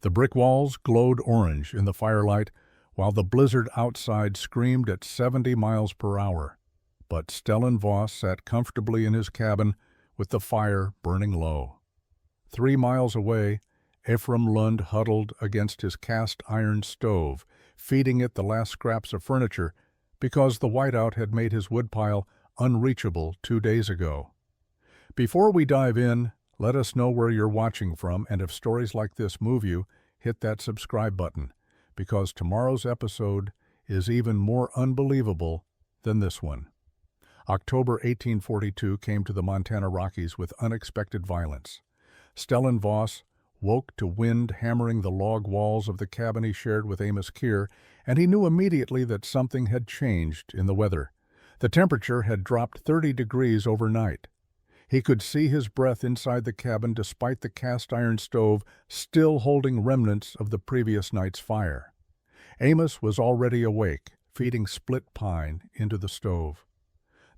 The brick walls glowed orange in the firelight, while the blizzard outside screamed at 70 miles per hour. But Stellan Voss sat comfortably in his cabin with the fire burning low. 3 miles away, Ephraim Lund huddled against his cast-iron stove, feeding it the last scraps of furniture because the whiteout had made his woodpile unreachable 2 days ago. Before we dive in, let us know where you're watching from, and if stories like this move you, hit that subscribe button, because tomorrow's episode is even more unbelievable than this one. October 1842 came to the Montana Rockies with unexpected violence. Stellan Voss woke to wind hammering the log walls of the cabin he shared with Amos Keir, and he knew immediately that something had changed in the weather. The temperature had dropped 30 degrees overnight. He could see his breath inside the cabin despite the cast-iron stove still holding remnants of the previous night's fire. Amos was already awake, feeding split pine into the stove.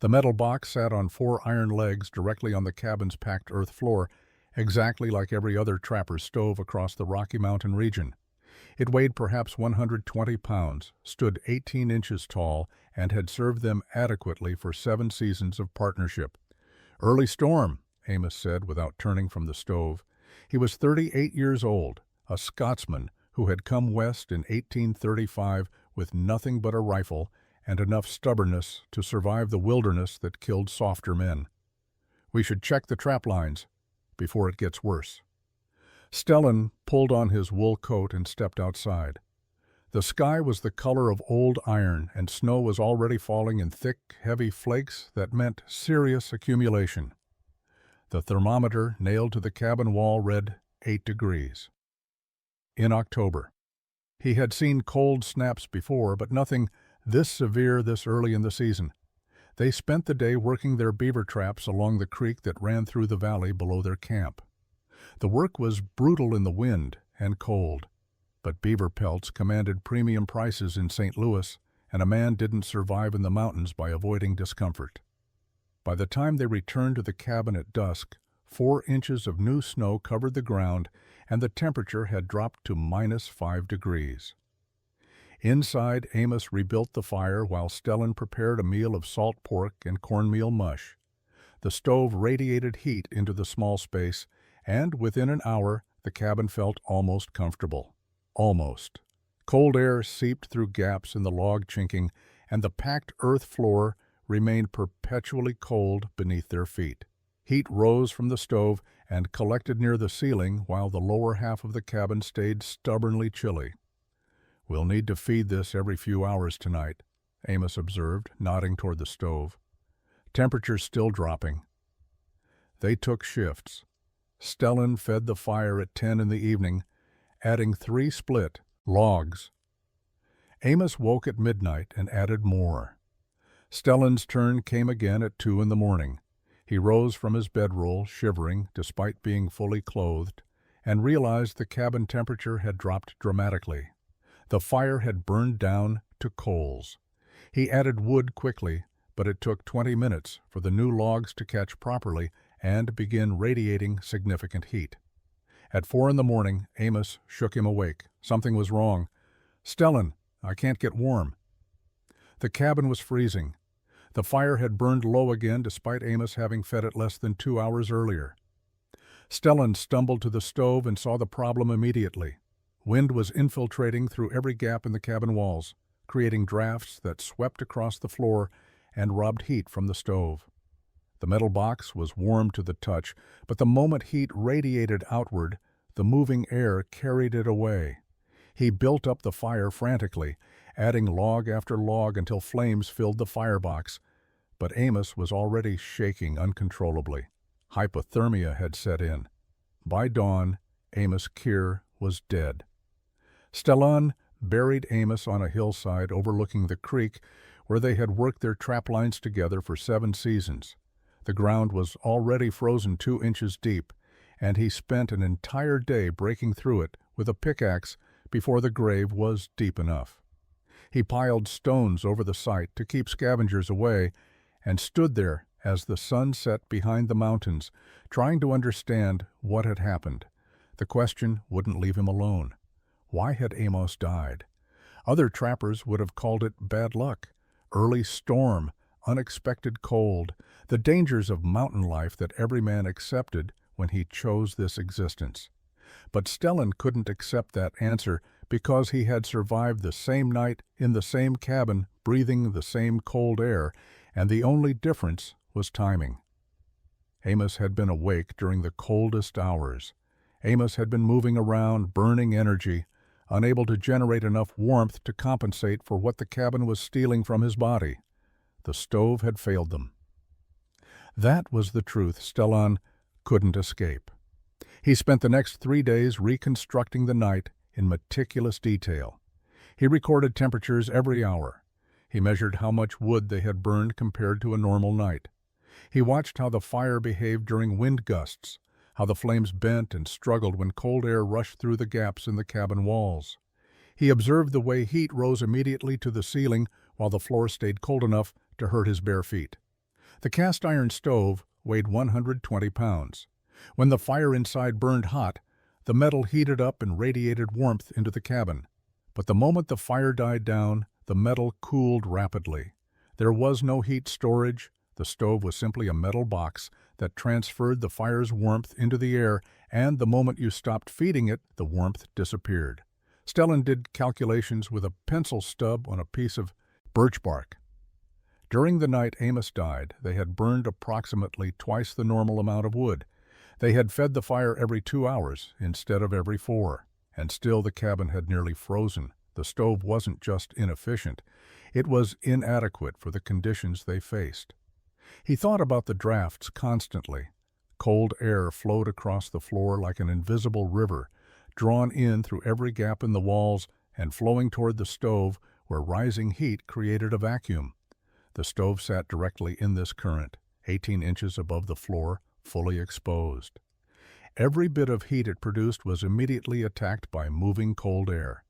The metal box sat on 4 iron legs directly on the cabin's packed earth floor, exactly like every other trapper's stove across the Rocky Mountain region. It weighed perhaps 120 pounds, stood 18 inches tall, and had served them adequately for 7 seasons of partnership. "Early storm," Amos said without turning from the stove. He was 38 years old, a Scotsman who had come west in 1835 with nothing but a rifle and enough stubbornness to survive the wilderness that killed softer men. "We should check the trap lines before it gets worse." Stellan pulled on his wool coat and stepped outside. The sky was the color of old iron, and snow was already falling in thick, heavy flakes that meant serious accumulation. The thermometer nailed to the cabin wall read 8 degrees. In October. He had seen cold snaps before, but nothing this severe this early in the season. They spent the day working their beaver traps along the creek that ran through the valley below their camp. The work was brutal in the wind and cold, but beaver pelts commanded premium prices in St. Louis, and a man didn't survive in the mountains by avoiding discomfort. By the time they returned to the cabin at dusk, 4 inches of new snow covered the ground, and the temperature had dropped to -5 degrees. Inside, Amos rebuilt the fire while Stellan prepared a meal of salt pork and cornmeal mush. The stove radiated heat into the small space, and within an hour the cabin felt almost comfortable. Almost. Cold air seeped through gaps in the log chinking, and the packed earth floor remained perpetually cold beneath their feet. Heat rose from the stove and collected near the ceiling, while the lower half of the cabin stayed stubbornly chilly. "We'll need to feed this every few hours tonight," Amos observed, nodding toward the stove. "Temperature's still dropping." They took shifts. Stellan fed the fire at 10 in the evening, adding 3 split logs. Amos woke at midnight and added more. Stellan's turn came again at 2 in the morning. He rose from his bedroll, shivering despite being fully clothed, and realized the cabin temperature had dropped dramatically. The fire had burned down to coals. He added wood quickly, but it took 20 minutes for the new logs to catch properly and begin radiating significant heat. At 4 in the morning, Amos shook him awake. Something was wrong. "Stellan, I can't get warm." The cabin was freezing. The fire had burned low again despite Amos having fed it less than 2 hours earlier. Stellan stumbled to the stove and saw the problem immediately. Wind was infiltrating through every gap in the cabin walls, creating drafts that swept across the floor and robbed heat from the stove. The metal box was warm to the touch, but the moment heat radiated outward, the moving air carried it away. He built up the fire frantically, adding log after log until flames filled the firebox. But Amos was already shaking uncontrollably. Hypothermia had set in. By dawn, Amos Keir was dead. Stellan buried Amos on a hillside overlooking the creek where they had worked their trap lines together for 7 seasons. The ground was already frozen 2 inches deep, and he spent an entire day breaking through it with a pickaxe before the grave was deep enough. He piled stones over the site to keep scavengers away and stood there as the sun set behind the mountains, trying to understand what had happened. The question wouldn't leave him alone. Why had Amos died? Other trappers would have called it bad luck, early storm, unexpected cold, the dangers of mountain life that every man accepted when he chose this existence. But Stellan couldn't accept that answer because he had survived the same night in the same cabin, breathing the same cold air, and the only difference was timing. Amos had been awake during the coldest hours. Amos had been moving around, burning energy, unable to generate enough warmth to compensate for what the cabin was stealing from his body. The stove had failed them. That was the truth Stellan couldn't escape. He spent the next 3 days reconstructing the night in meticulous detail. He recorded temperatures every hour. He measured how much wood they had burned compared to a normal night. He watched how the fire behaved during wind gusts, how the flames bent and struggled when cold air rushed through the gaps in the cabin walls. He observed the way heat rose immediately to the ceiling while the floor stayed cold enough to hurt his bare feet. The cast-iron stove weighed 120 pounds. When the fire inside burned hot, the metal heated up and radiated warmth into the cabin. But the moment the fire died down, the metal cooled rapidly. There was no heat storage. The stove was simply a metal box that transferred the fire's warmth into the air, and the moment you stopped feeding it, the warmth disappeared. Stellan did calculations with a pencil stub on a piece of birch bark. During the night Amos died, they had burned approximately twice the normal amount of wood. They had fed the fire every 2 hours instead of every 4, and still the cabin had nearly frozen. The stove wasn't just inefficient, it was inadequate for the conditions they faced. He thought about the drafts constantly. Cold air flowed across the floor like an invisible river, drawn in through every gap in the walls and flowing toward the stove where rising heat created a vacuum. The stove sat directly in this current, 18 inches above the floor, fully exposed. Every bit of heat it produced was immediately attacked by moving cold air.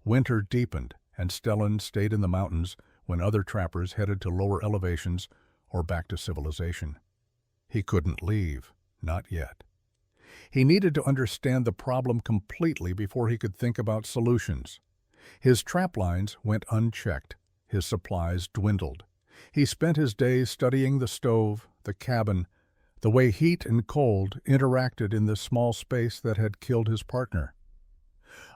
Winter deepened, and Stellan stayed in the mountains when other trappers headed to lower elevations or back to civilization. He couldn't leave, not yet. He needed to understand the problem completely before he could think about solutions. His trap lines went unchecked. His supplies dwindled. He spent his days studying the stove, the cabin, the way heat and cold interacted in this small space that had killed his partner.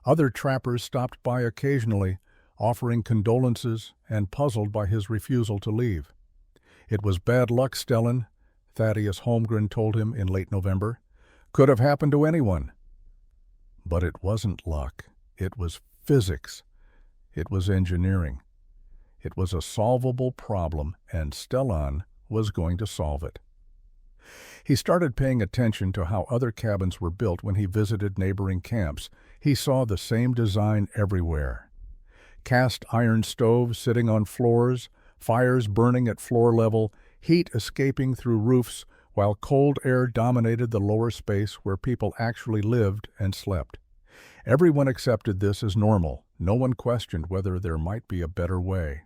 Other trappers stopped by occasionally, offering condolences and puzzled by his refusal to leave. "It was bad luck, Stellan," Thaddeus Holmgren told him in late November. "Could have happened to anyone." But it wasn't luck. It was physics. It was engineering. It was a solvable problem, and Stellan was going to solve it. He started paying attention to how other cabins were built when he visited neighboring camps. He saw the same design everywhere. Cast iron stoves sitting on floors, fires burning at floor level, heat escaping through roofs, while cold air dominated the lower space where people actually lived and slept. Everyone accepted this as normal. No one questioned whether there might be a better way.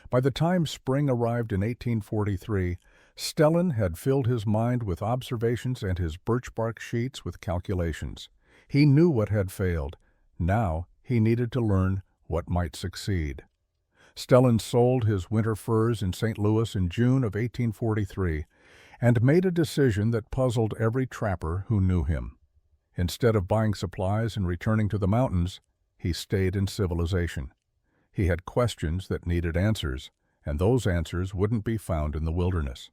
By the time spring arrived in 1843, Stellan had filled his mind with observations and his birch bark sheets with calculations. He knew what had failed. Now he needed to learn what might succeed. Stellan sold his winter furs in St. Louis in June of 1843 and made a decision that puzzled every trapper who knew him. Instead of buying supplies and returning to the mountains, he stayed in civilization. He had questions that needed answers, and those answers wouldn't be found in the wilderness.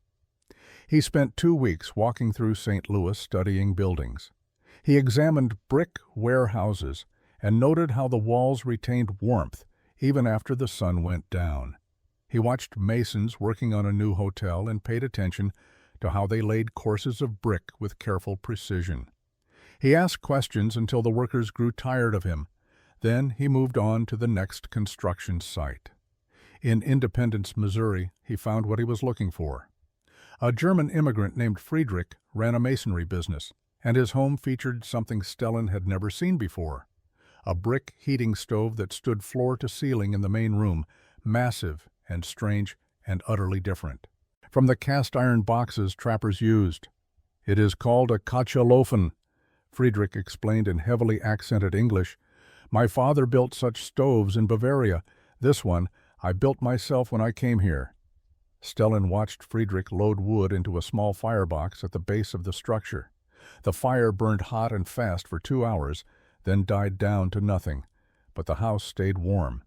He spent 2 weeks walking through St. Louis studying buildings. He examined brick warehouses and noted how the walls retained warmth even after the sun went down. He watched masons working on a new hotel and paid attention to how they laid courses of brick with careful precision. He asked questions until the workers grew tired of him. Then he moved on to the next construction site. In Independence, Missouri, he found what he was looking for. A German immigrant named Friedrich ran a masonry business, and his home featured something Stellan had never seen before. A brick heating stove that stood floor to ceiling in the main room, massive and strange and utterly different from the cast iron boxes trappers used. "It is called a Kachelofen," Friedrich explained in heavily accented English. "My father built such stoves in Bavaria. This one I built myself when I came here." Stellan watched Friedrich load wood into a small firebox at the base of the structure. The fire burned hot and fast for 2 hours, then died down to nothing, but the house stayed warm.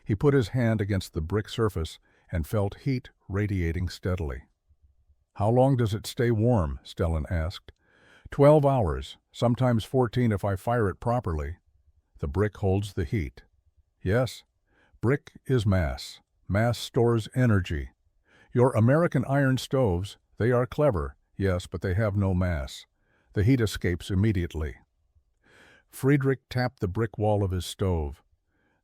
He put his hand against the brick surface and felt heat radiating steadily. "How long does it stay warm?" Stellan asked. 12 hours, sometimes 14 if I fire it properly." "The brick holds the heat." "Yes. Brick is mass. Mass stores energy. Your American iron stoves, they are clever, yes, but they have no mass. The heat escapes immediately." Friedrich tapped the brick wall of his stove.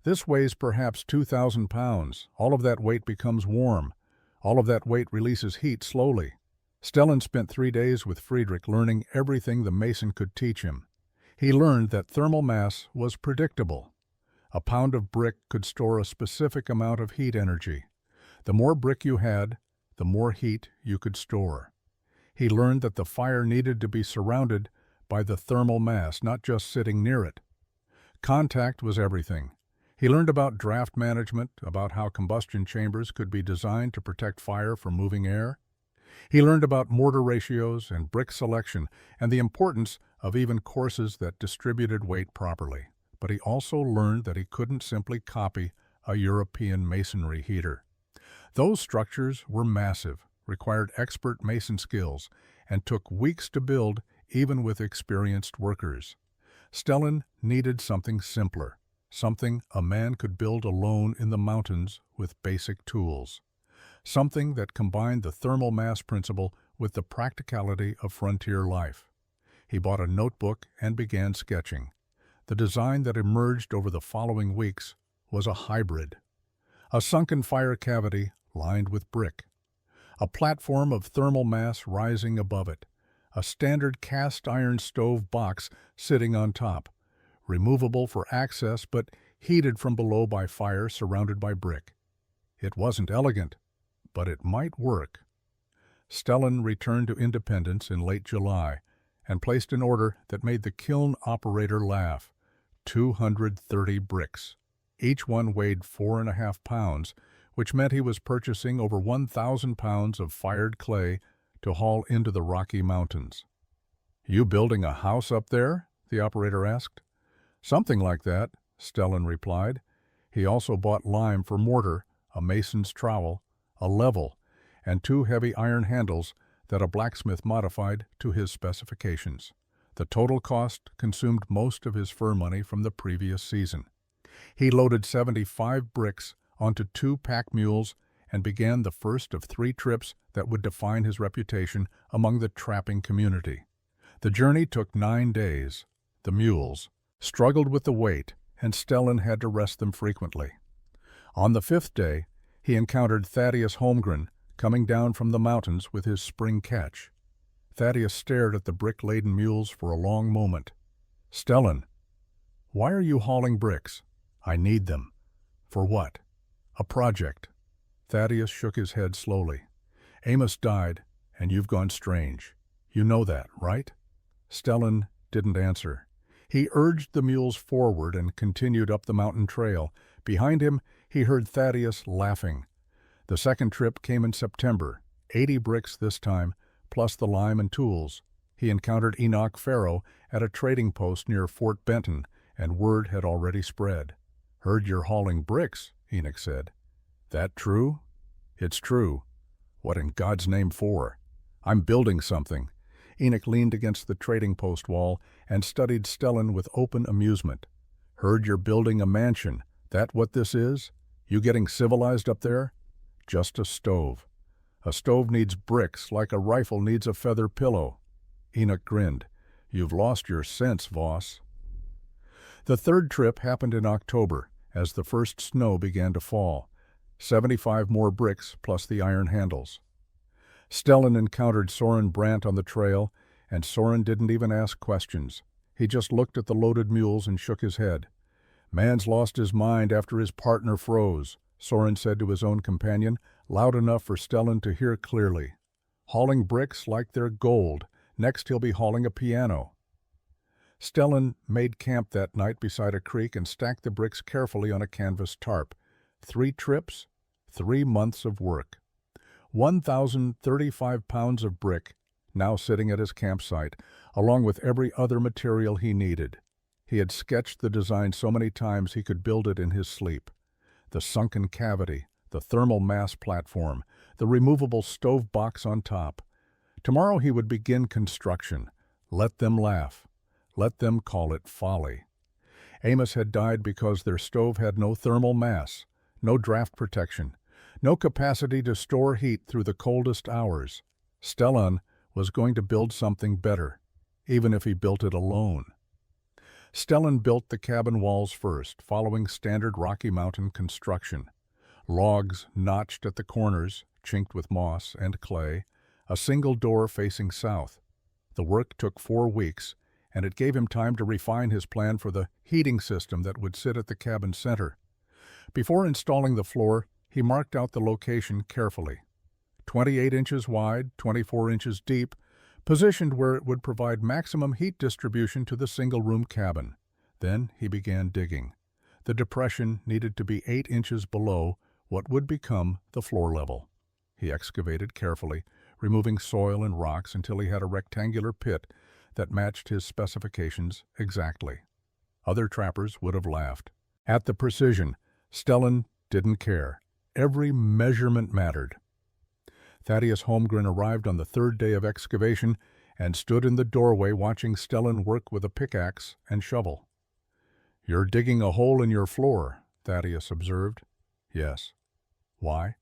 "This weighs perhaps 2,000 pounds. All of that weight becomes warm. All of that weight releases heat slowly." Stellan spent 3 days with Friedrich learning everything the mason could teach him. He learned that thermal mass was predictable. A pound of brick could store a specific amount of heat energy. The more brick you had, the more heat you could store. He learned that the fire needed to be surrounded by the thermal mass, not just sitting near it. Contact was everything. He learned about draft management, about how combustion chambers could be designed to protect fire from moving air. He learned about mortar ratios and brick selection and the importance of even courses that distributed weight properly. But he also learned that he couldn't simply copy a European masonry heater. Those structures were massive, required expert mason skills, and took weeks to build even with experienced workers. Stellan needed something simpler, something a man could build alone in the mountains with basic tools. Something that combined the thermal mass principle with the practicality of frontier life. He bought a notebook and began sketching. The design that emerged over the following weeks was a hybrid. A sunken fire cavity lined with brick. A platform of thermal mass rising above it. A standard cast iron stove box sitting on top. Removable for access but heated from below by fire surrounded by brick. It wasn't elegant, but it might work. Stellan returned to Independence in late July and placed an order that made the kiln operator laugh. 230 bricks. Each one weighed 4.5 pounds, which meant he was purchasing over 1,000 pounds of fired clay to haul into the Rocky Mountains. "You building a house up there?" the operator asked. "Something like that," Stellan replied. He also bought lime for mortar, a mason's trowel, a level, and 2 heavy iron handles that a blacksmith modified to his specifications. The total cost consumed most of his fur money from the previous season. He loaded 75 bricks onto 2 pack mules and began the first of 3 trips that would define his reputation among the trapping community. The journey took 9 days. The mules struggled with the weight, and Stellan had to rest them frequently. On the 5th day, he encountered Thaddeus Holmgren coming down from the mountains with his spring catch. Thaddeus stared at the brick-laden mules for a long moment. "Stellan, why are you hauling bricks?" "I need them." "For what?" "A project." Thaddeus shook his head slowly. "Amos died, and you've gone strange. You know that, right?" Stellan didn't answer. He urged the mules forward and continued up the mountain trail. Behind him, he heard Thaddeus laughing. The second trip came in September, 80 bricks this time, plus the lime and tools. He encountered Enoch Farrow at a trading post near Fort Benton, and word had already spread. "Heard you're hauling bricks," Enoch said. "That true?" "It's true." "What in God's name for?" "I'm building something." Enoch leaned against the trading post wall and studied Stellan with open amusement. "Heard you're building a mansion. That what this is? You getting civilized up there?" "Just a stove." "A stove needs bricks like a rifle needs a feather pillow." Enoch grinned. "You've lost your sense, Voss." The third trip happened in October, as the first snow began to fall. 75 more bricks plus the iron handles. Stellan encountered Soren Brandt on the trail, and Soren didn't even ask questions. He just looked at the loaded mules and shook his head. "Man's lost his mind after his partner froze," Soren said to his own companion, loud enough for Stellan to hear clearly. "Hauling bricks like they're gold. Next he'll be hauling a piano." Stellan made camp that night beside a creek and stacked the bricks carefully on a canvas tarp. 3 trips, 3 months of work. 1,035 pounds of brick, now sitting at his campsite, along with every other material he needed. He had sketched the design so many times he could build it in his sleep. The sunken cavity, the thermal mass platform, the removable stove box on top. Tomorrow he would begin construction. Let them laugh. Let them call it folly. Amos had died because their stove had no thermal mass, no draft protection, no capacity to store heat through the coldest hours. Stellan was going to build something better, even if he built it alone. Stellan built the cabin walls first, following standard Rocky Mountain construction. Logs notched at the corners, chinked with moss and clay, a single door facing south. The work took 4 weeks, and it gave him time to refine his plan for the heating system that would sit at the cabin center. Before installing the floor, he marked out the location carefully. 28 inches wide, 24 inches deep, positioned where it would provide maximum heat distribution to the single-room cabin. Then he began digging. The depression needed to be 8 inches below what would become the floor level. He excavated carefully, removing soil and rocks until he had a rectangular pit that matched his specifications exactly. Other trappers would have laughed. At the precision, Stellan didn't care. Every measurement mattered. Thaddeus Holmgren arrived on the 3rd day of excavation and stood in the doorway watching Stellan work with a pickaxe and shovel. "You're digging a hole in your floor," Thaddeus observed. "Yes." "Why?"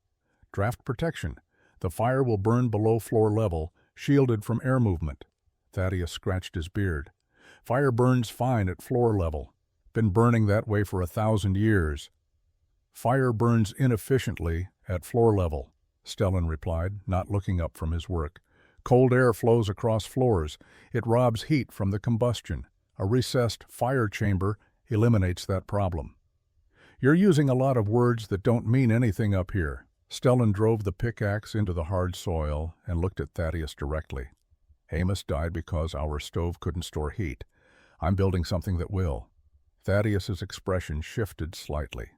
"Draft protection. The fire will burn below floor level, shielded from air movement." Thaddeus scratched his beard. "Fire burns fine at floor level. Been burning that way for 1,000 years." "Fire burns inefficiently at floor level," Stellan replied, not looking up from his work. "Cold air flows across floors. It robs heat from the combustion. A recessed fire chamber eliminates that problem." "You're using a lot of words that don't mean anything up here." Stellan drove the pickaxe into the hard soil and looked at Thaddeus directly. "Amos died because our stove couldn't store heat. I'm building something that will." Thaddeus's expression shifted slightly.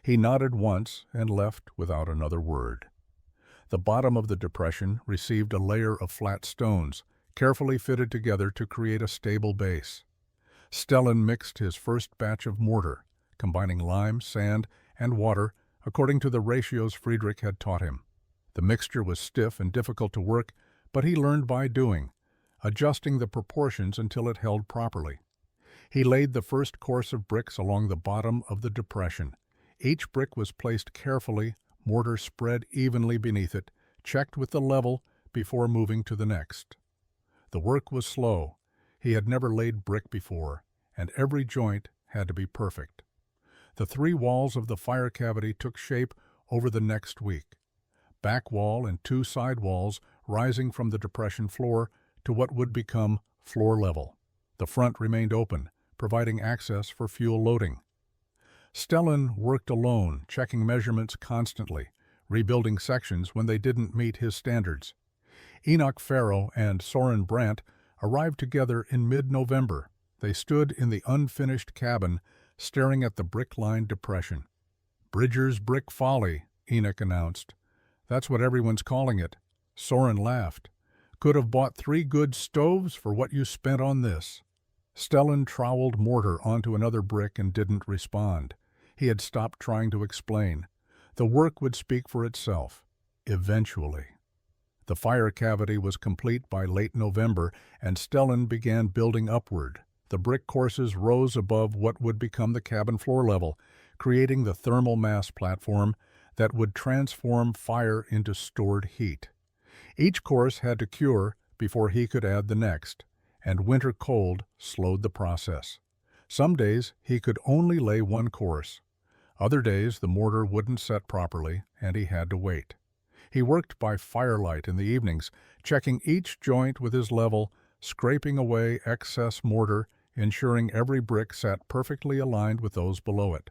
He nodded once and left without another word. The bottom of the depression received a layer of flat stones, carefully fitted together to create a stable base. Stellan mixed his first batch of mortar, combining lime, sand, and water according to the ratios Friedrich had taught him. The mixture was stiff and difficult to work, but he learned by doing, adjusting the proportions until it held properly. He laid the first course of bricks along the bottom of the depression. Each brick was placed carefully, mortar spread evenly beneath it, checked with the level before moving to the next. The work was slow. He had never laid brick before, and every joint had to be perfect. The 3 walls of the fire cavity took shape over the next week. Back wall and 2 side walls rising from the depression floor to what would become floor level. The front remained open, providing access for fuel loading. Stellan worked alone, checking measurements constantly, rebuilding sections when they didn't meet his standards. Enoch Farrow and Soren Brandt arrived together in mid-November. They stood in the unfinished cabin, staring at the brick-lined depression. "Bridger's Brick Folly," Enoch announced. "That's what everyone's calling it." Soren laughed. "Could have bought 3 good stoves for what you spent on this." Stellan troweled mortar onto another brick and didn't respond. He had stopped trying to explain. The work would speak for itself, eventually. The fire cavity was complete by late November, and Stellan began building upward. The brick courses rose above what would become the cabin floor level, creating the thermal mass platform that would transform fire into stored heat. Each course had to cure before he could add the next, and winter cold slowed the process. Some days he could only lay 1 course. Other days the mortar wouldn't set properly, and he had to wait. He worked by firelight in the evenings, checking each joint with his level, scraping away excess mortar, ensuring every brick sat perfectly aligned with those below it.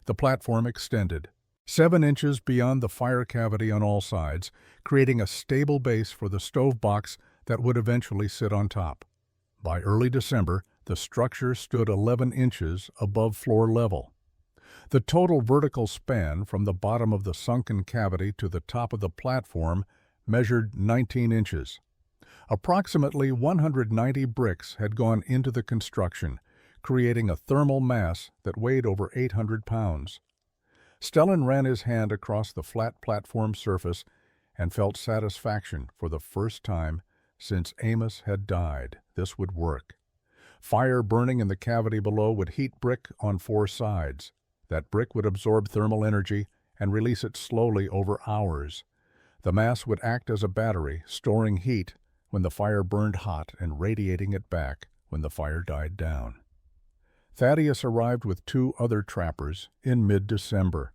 The platform extended 7 inches beyond the fire cavity on all sides, creating a stable base for the stove box that would eventually sit on top. By early December, The structure stood 11 inches above floor level. The total vertical span from the bottom of the sunken cavity to the top of the platform measured 19 inches. Approximately 190 bricks had gone into the construction, creating a thermal mass that weighed over 800 pounds. Stellan ran his hand across the flat platform surface and felt satisfaction for the first time since Amos had died. This would work. Fire burning in the cavity below would heat brick on 4 sides. That brick would absorb thermal energy and release it slowly over hours. The mass would act as a battery, storing heat when the fire burned hot and radiating it back when the fire died down. Thaddeus arrived with 2 other trappers in mid-December.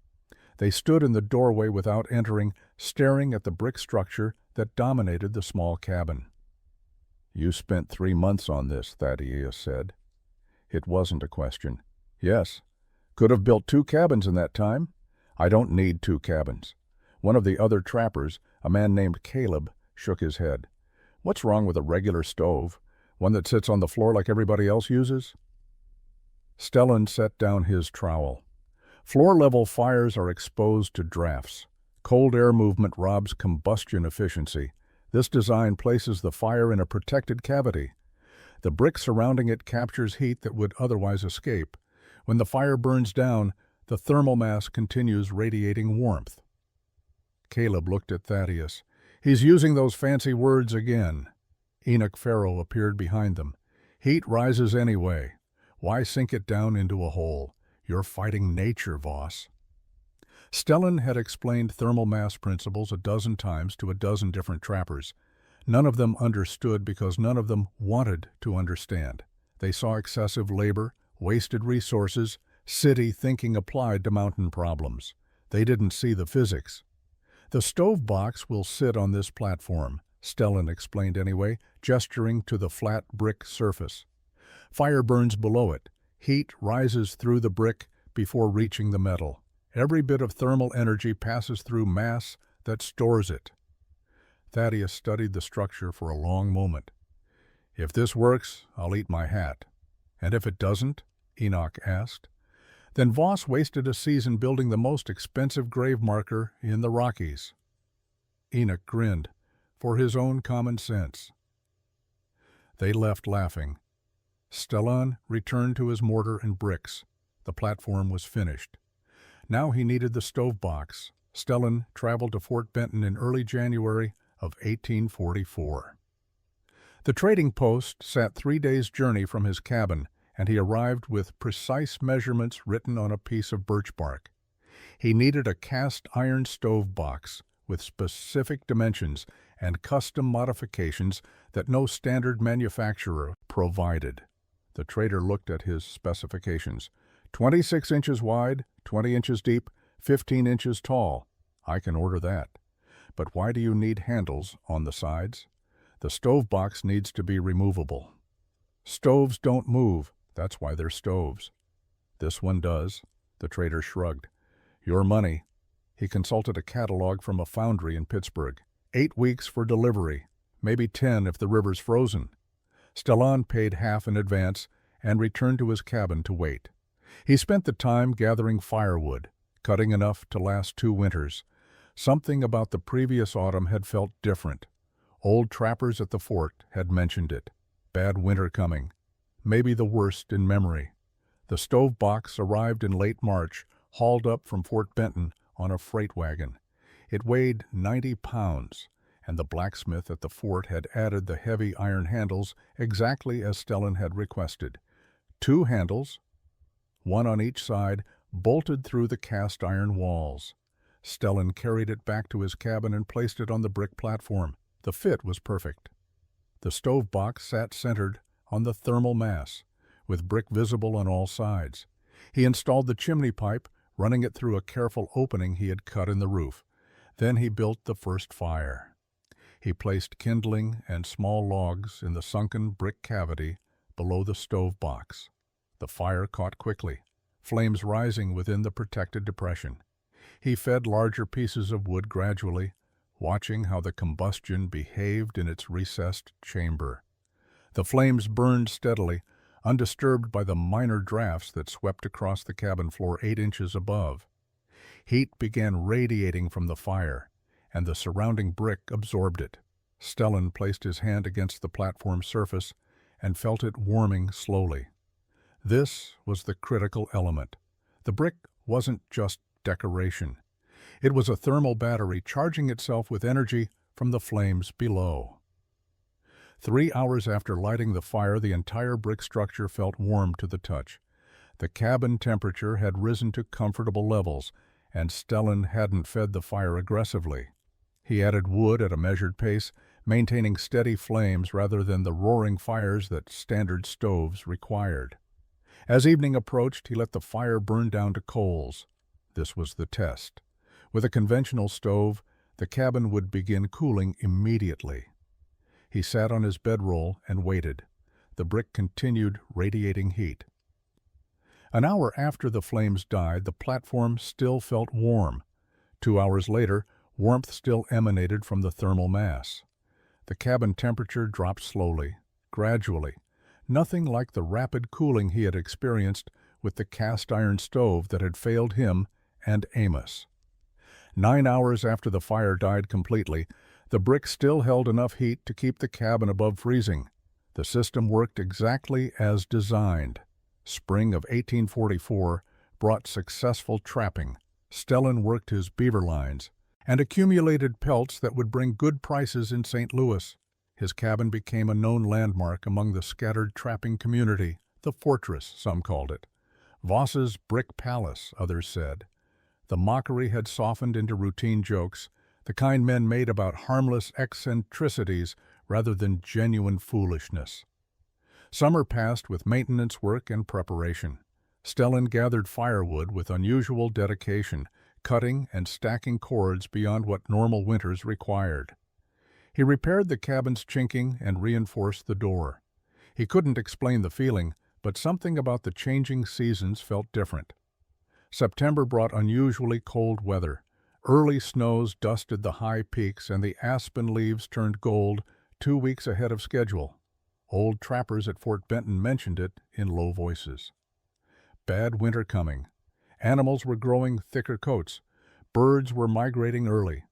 They stood in the doorway without entering, staring at the brick structure that dominated the small cabin. "You spent 3 months on this," Thaddeus said. It wasn't a question. "Yes. Could have built 2 cabins in that time." "I don't need 2 cabins." One of the other trappers, a man named Caleb, shook his head. "What's wrong with a regular stove? One that sits on the floor like everybody else uses?" Stellan set down his trowel. Floor-level fires are exposed to drafts. Cold air movement robs combustion efficiency. This design places the fire in a protected cavity. The brick surrounding it captures heat that would otherwise escape. When the fire burns down, the thermal mass continues radiating warmth. Caleb looked at Thaddeus. "He's using those fancy words again." Enoch Farrow appeared behind them. "Heat rises anyway. Why sink it down into a hole? You're fighting nature, Voss." Stellan had explained thermal mass principles a dozen times to a dozen different trappers. None of them understood because none of them wanted to understand. They saw excessive labor, wasted resources, city thinking applied to mountain problems. They didn't see the physics. "The stove box will sit on this platform," Stellan explained anyway, gesturing to the flat brick surface. "Fire burns below it. Heat rises through the brick before reaching the metal. Every bit of thermal energy passes through mass that stores it." Thaddeus studied the structure for a long moment. "If this works, I'll eat my hat." "And if it doesn't?" Enoch asked. "Then Voss wasted a season building the most expensive grave marker in the Rockies." Enoch grinned, for his own common sense. They left laughing. Stellan returned to his mortar and bricks. The platform was finished. Now he needed the stove box. Stellan traveled to Fort Benton in early January of 1844. The trading post sat 3 days' journey from his cabin, and he arrived with precise measurements written on a piece of birch bark. He needed a cast iron stove box with specific dimensions and custom modifications that no standard manufacturer provided. The trader looked at his specifications. 26 inches wide, 20 inches deep, 15 inches tall. "I can order that." "But why do you need handles on the sides?" "The stove box needs to be removable." "Stoves don't move. That's why they're stoves." "This one does." The trader shrugged. "Your money." He consulted a catalog from a foundry in Pittsburgh. 8 weeks for delivery, maybe 10 if the river's frozen. Stellan paid half in advance and returned to his cabin to wait. He spent the time gathering firewood, cutting enough to last 2 winters. Something about the previous autumn had felt different. Old trappers at the fort had mentioned it. Bad winter coming. Maybe the worst in memory. The stove box arrived in late March, hauled up from Fort Benton on a freight wagon. It weighed 90 pounds, and the blacksmith at the fort had added the heavy iron handles exactly as Stellan had requested. 2 handles, one on each side, bolted through the cast iron walls. Stellan carried it back to his cabin and placed it on the brick platform. The fit was perfect. The stove box sat centered on the thermal mass, with brick visible on all sides. He installed the chimney pipe, running it through a careful opening he had cut in the roof. Then he built the first fire. He placed kindling and small logs in the sunken brick cavity below the stove box. The fire caught quickly, flames rising within the protected depression. He fed larger pieces of wood gradually, watching how the combustion behaved in its recessed chamber. The flames burned steadily, undisturbed by the minor drafts that swept across the cabin floor 8 inches above. Heat began radiating from the fire, and the surrounding brick absorbed it. Stellan placed his hand against the platform surface and felt it warming slowly. This was the critical element. The brick wasn't just decoration. It was a thermal battery charging itself with energy from the flames below. 3 hours after lighting the fire, the entire brick structure felt warm to the touch. The cabin temperature had risen to comfortable levels, and Stellan hadn't fed the fire aggressively. He added wood at a measured pace, maintaining steady flames rather than the roaring fires that standard stoves required. As evening approached, he let the fire burn down to coals. This was the test. With a conventional stove, the cabin would begin cooling immediately. He sat on his bedroll and waited. The brick continued radiating heat. An hour after the flames died, the platform still felt warm. 2 hours later, warmth still emanated from the thermal mass. The cabin temperature dropped slowly, gradually, nothing like the rapid cooling he had experienced with the cast-iron stove that had failed him and Amos. 9 hours after the fire died completely, the brick still held enough heat to keep the cabin above freezing. The system worked exactly as designed. Spring of 1844 brought successful trapping. Stellan worked his beaver lines and accumulated pelts that would bring good prices in St. Louis. His cabin became a known landmark among the scattered trapping community, the fortress, some called it. Voss's brick palace, others said. The mockery had softened into routine jokes, the kind men made about harmless eccentricities rather than genuine foolishness. Summer passed with maintenance work and preparation. Stellan gathered firewood with unusual dedication, cutting and stacking cords beyond what normal winters required. He repaired the cabin's chinking and reinforced the door. He couldn't explain the feeling, but something about the changing seasons felt different. September brought unusually cold weather. Early snows dusted the high peaks, and the aspen leaves turned gold 2 weeks ahead of schedule. Old trappers at Fort Benton mentioned it in low voices. Bad winter coming. Animals were growing thicker coats. Birds were migrating early.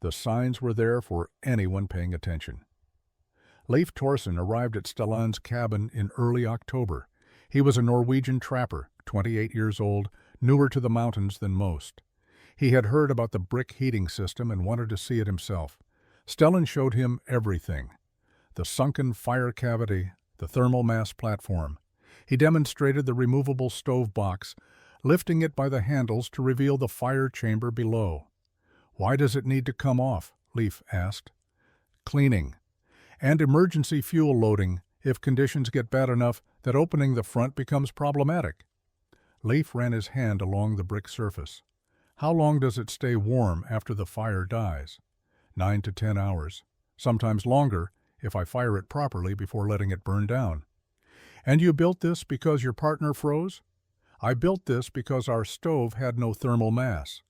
The signs were there for anyone paying attention. Leif Thorsen arrived at Stellan's cabin in early October. He was a Norwegian trapper, 28 years old, newer to the mountains than most. He had heard about the brick heating system and wanted to see it himself. Stellan showed him everything. The sunken fire cavity, the thermal mass platform. He demonstrated the removable stove box, lifting it by the handles to reveal the fire chamber below. "Why does it need to come off?" Leif asked. "Cleaning. And emergency fuel loading if conditions get bad enough that opening the front becomes problematic." Leif ran his hand along the brick surface. "How long does it stay warm after the fire dies?" 9 to 10 hours. Sometimes longer if I fire it properly before letting it burn down. "And you built this because your partner froze?" "I built this because our stove had no thermal mass.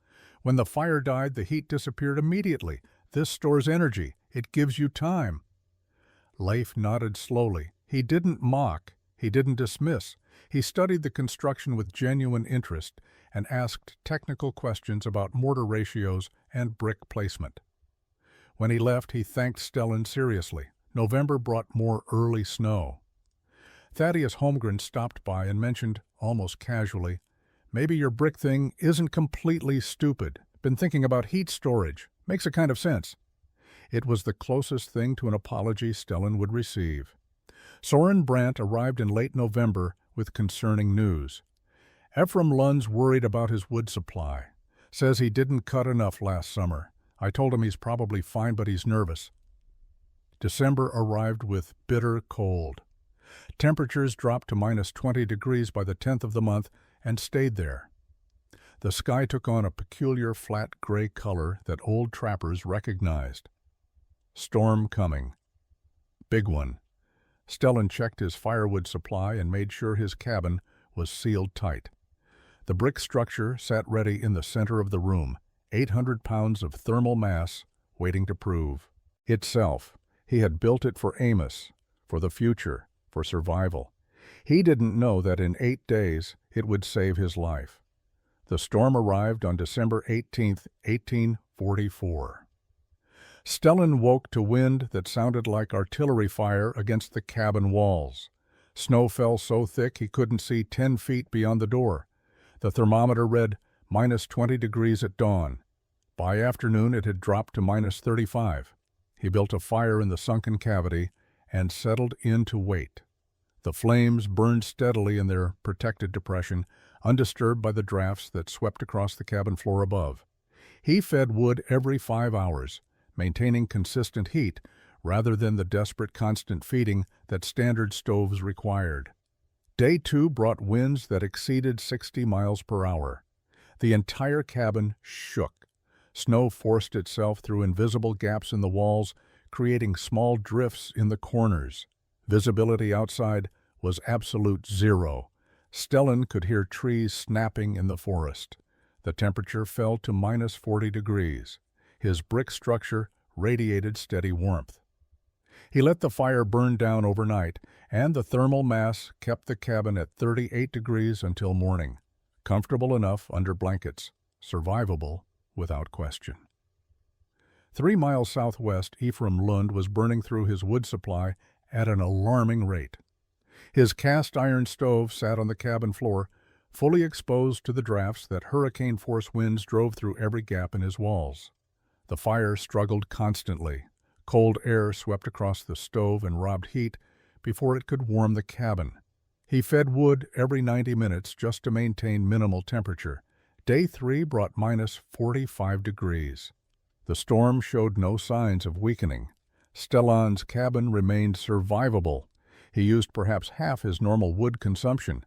When the fire died, the heat disappeared immediately. This stores energy. It gives you time." Leif nodded slowly. He didn't mock. He didn't dismiss. He studied the construction with genuine interest and asked technical questions about mortar ratios and brick placement. When he left, he thanked Stellan seriously. November brought more early snow. Thaddeus Holmgren stopped by and mentioned, almost casually, "Maybe your brick thing isn't completely stupid. Been thinking about heat storage. Makes a kind of sense." It was the closest thing to an apology Stellan would receive. Soren Brandt arrived in late November with concerning news. "Ephraim Lund's worried about his wood supply. Says he didn't cut enough last summer. I told him he's probably fine, but he's nervous." December arrived with bitter cold. Temperatures dropped to minus 20 degrees by the 10th of the month and stayed there. The sky took on a peculiar flat gray color that old trappers recognized. Storm coming. Big one. Stellan checked his firewood supply and made sure his cabin was sealed tight. The brick structure sat ready in the center of the room, 800 pounds of thermal mass waiting to prove itself. He had built it for Amos, for the future, for survival. He didn't know that in 8 days it would save his life. The storm arrived on December 18, 1844. Stellan woke to wind that sounded like artillery fire against the cabin walls. Snow fell so thick he couldn't see 10 feet beyond the door. The thermometer read -20 degrees at dawn. By afternoon it had dropped to -35. He built a fire in the sunken cavity and settled in to wait. The flames burned steadily in their protected depression, undisturbed by the drafts that swept across the cabin floor above. He fed wood every 5 hours, maintaining consistent heat rather than the desperate constant feeding that standard stoves required. Day 2 brought winds that exceeded 60 miles per hour. The entire cabin shook. Snow forced itself through invisible gaps in the walls, creating small drifts in the corners. Visibility outside was absolute zero. Stellan could hear trees snapping in the forest. The temperature fell to -40 degrees. His brick structure radiated steady warmth. He let the fire burn down overnight, and the thermal mass kept the cabin at 38 degrees until morning. Comfortable enough under blankets, survivable without question. 3 miles southwest, Ephraim Lund was burning through his wood supply at an alarming rate. His cast-iron stove sat on the cabin floor, fully exposed to the drafts that hurricane-force winds drove through every gap in his walls. The fire struggled constantly. Cold air swept across the stove and robbed heat before it could warm the cabin. He fed wood every 90 minutes just to maintain minimal temperature. Day 3 brought -45 degrees. The storm showed no signs of weakening. Stellan's cabin remained survivable. He used perhaps half his normal wood consumption.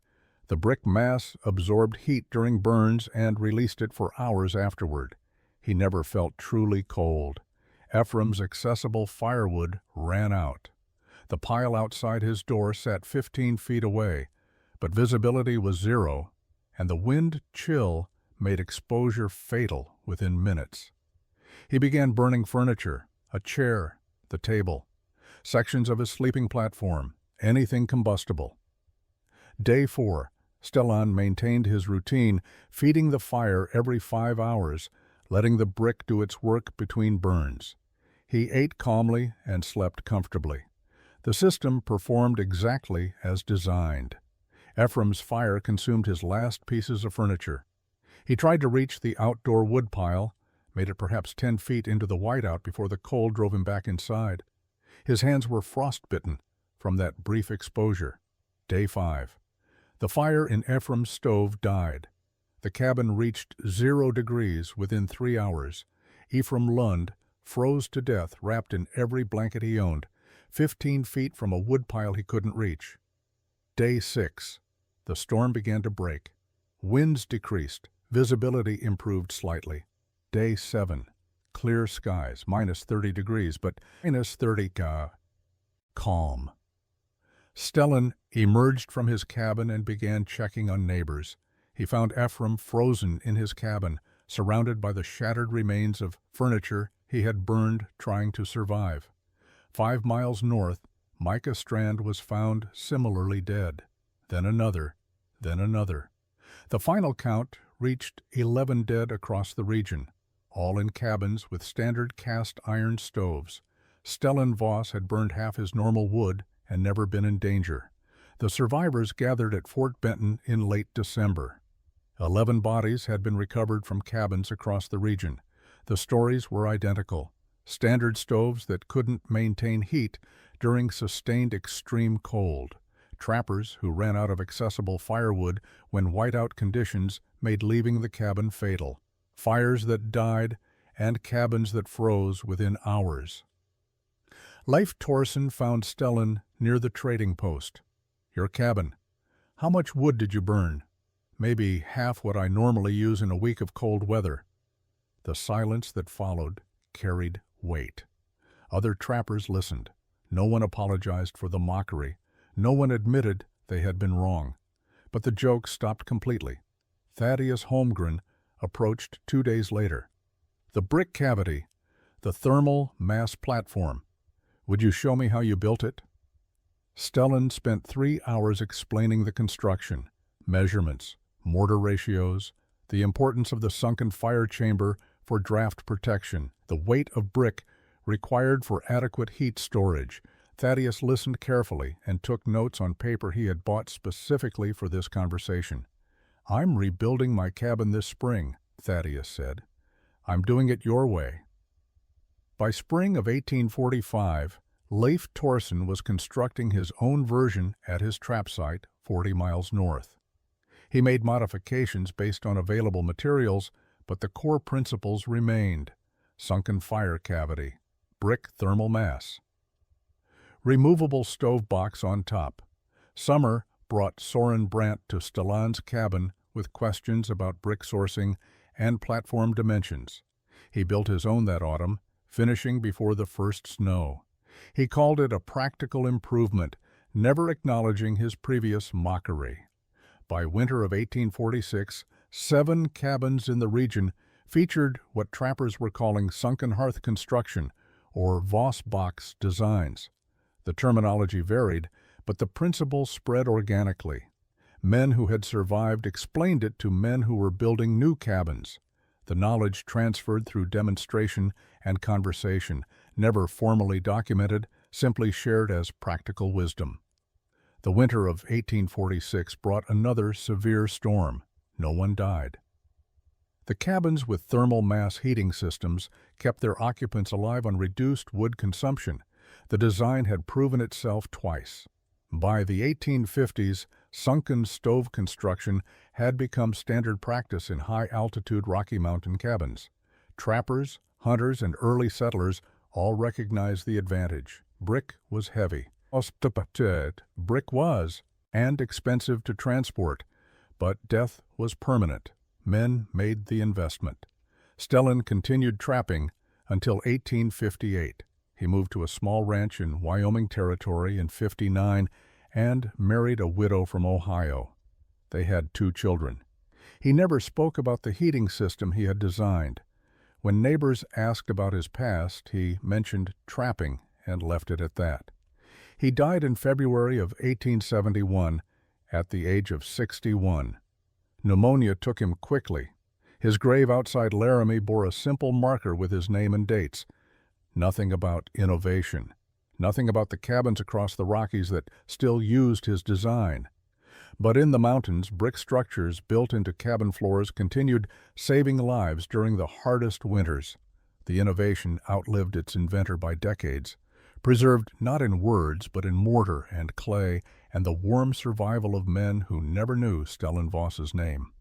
The brick mass absorbed heat during burns and released it for hours afterward. He never felt truly cold. Ephraim's accessible firewood ran out. The pile outside his door sat 15 feet away, but visibility was zero, and the wind chill made exposure fatal within minutes. He began burning furniture, a chair, the table, sections of his sleeping platform, anything combustible. Day 4, Stellan maintained his routine, feeding the fire every 5 hours, letting the brick do its work between burns. He ate calmly and slept comfortably. The system performed exactly as designed. Ephraim's fire consumed his last pieces of furniture. He tried to reach the outdoor woodpile, made it perhaps 10 feet into the whiteout before the cold drove him back inside. His hands were frostbitten from that brief exposure. Day 5. The fire in Ephraim's stove died. The cabin reached 0 degrees within 3 hours. Ephraim Lund froze to death, wrapped in every blanket he owned, 15 feet from a woodpile he couldn't reach. Day 6. The storm began to break. Winds decreased. Visibility improved slightly. Day 7. Clear skies, -30 degrees, but -30 calm. Stellan emerged from his cabin and began checking on neighbors. He found Ephraim frozen in his cabin, surrounded by the shattered remains of furniture he had burned trying to survive. 5 miles north, Micah Strand was found similarly dead. Then another, then another. The final count reached 11 dead across the region, all in cabins with standard cast-iron stoves. Stellan Voss had burned half his normal wood and never been in danger. The survivors gathered at Fort Benton in late December. 11 bodies had been recovered from cabins across the region. The stories were identical. Standard stoves that couldn't maintain heat during sustained extreme cold. Trappers who ran out of accessible firewood when whiteout conditions made leaving the cabin fatal. Fires that died and cabins that froze within hours. Leif Thorsen found Stellan near the trading post. "Your cabin. How much wood did you burn?" "Maybe half what I normally use in a week of cold weather." The silence that followed carried weight. Other trappers listened. No one apologized for the mockery. No one admitted they had been wrong. But the joke stopped completely. Thaddeus Holmgren approached 2 days later. "The brick cavity, the thermal mass platform. Would you show me how you built it?" Stellan spent 3 hours explaining the construction, measurements, mortar ratios, the importance of the sunken fire chamber for draft protection, the weight of brick required for adequate heat storage. Thaddeus listened carefully and took notes on paper he had bought specifically for this conversation. "I'm rebuilding my cabin this spring," Thaddeus said. "I'm doing it your way." By spring of 1845, Leif Torsen was constructing his own version at his trap site 40 miles north. He made modifications based on available materials, but the core principles remained: sunken fire cavity, brick thermal mass, removable stove box on top. Summer brought Soren Brandt to Stellan's cabin with questions about brick sourcing and platform dimensions. He built his own that autumn, finishing before the first snow. He called it a practical improvement, never acknowledging his previous mockery. By winter of 1846, 7 cabins in the region featured what trappers were calling sunken hearth construction, or Voss box designs. The terminology varied, but the principle spread organically. Men who had survived explained it to men who were building new cabins. The knowledge transferred through demonstration and conversation, never formally documented, simply shared as practical wisdom. The winter of 1846 brought another severe storm. No one died. The cabins with thermal mass heating systems kept their occupants alive on reduced wood consumption. The design had proven itself twice. By the 1850s, sunken stove construction had become standard practice in high-altitude Rocky Mountain cabins. Trappers, hunters, and early settlers all recognized the advantage. Brick was heavy. Brick was, and expensive to transport, but death was permanent. Men made the investment. Stellan continued trapping until 1858. He moved to a small ranch in Wyoming Territory in '59 and married a widow from Ohio. They had 2 children. He never spoke about the heating system he had designed. When neighbors asked about his past, he mentioned trapping and left it at that. He died in February of 1871 at the age of 61. Pneumonia took him quickly. His grave outside Laramie bore a simple marker with his name and dates. Nothing about innovation. Nothing about the cabins across the Rockies that still used his design. But in the mountains, brick structures built into cabin floors continued saving lives during the hardest winters. The innovation outlived its inventor by decades, preserved not in words but in mortar and clay and the warm survival of men who never knew Stellan Voss's name.